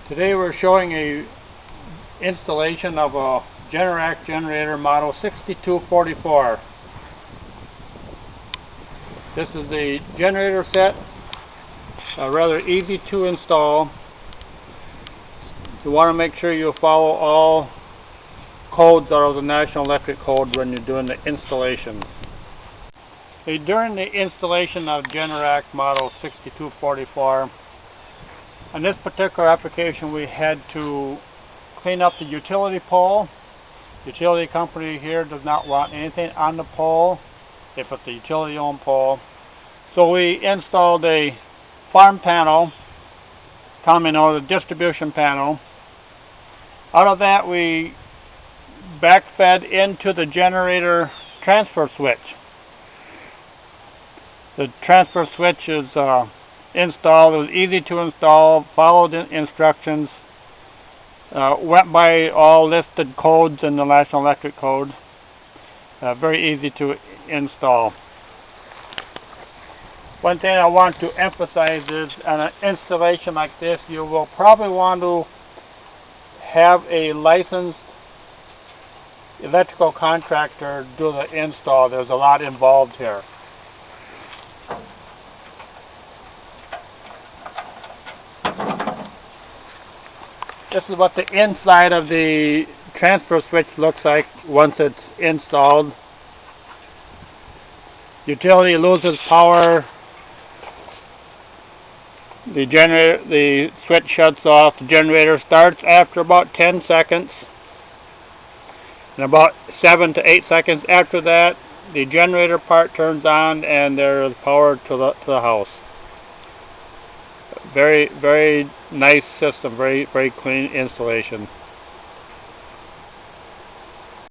Today we're showing a installation of a Generac generator model 6244. This is the generator set, rather easy to install. You want to make sure you follow all codes that are the National Electric Code when you're doing the installation. During the installation of Generac model 6244, on this particular application we had to clean up the utility pole. Utility company here does not want anything on the pole if it's a utility owned pole. So we installed a farm panel, the distribution panel. Out of that we backfed into the generator transfer switch. The transfer switch is installed. It was easy to install, followed the instructions, went by all listed codes in the National Electric Code. Very easy to install. One thing I want to emphasize is on an installation like this, you will probably want to have a licensed electrical contractor do the install. There's a lot involved here. This is what the inside of the transfer switch looks like once it's installed. Utility loses power. The switch shuts off. The generator starts after about 10 seconds. And about 7 to 8 seconds after that, the generator part turns on and there is power to the house. Very, very nice system, very, very clean installation.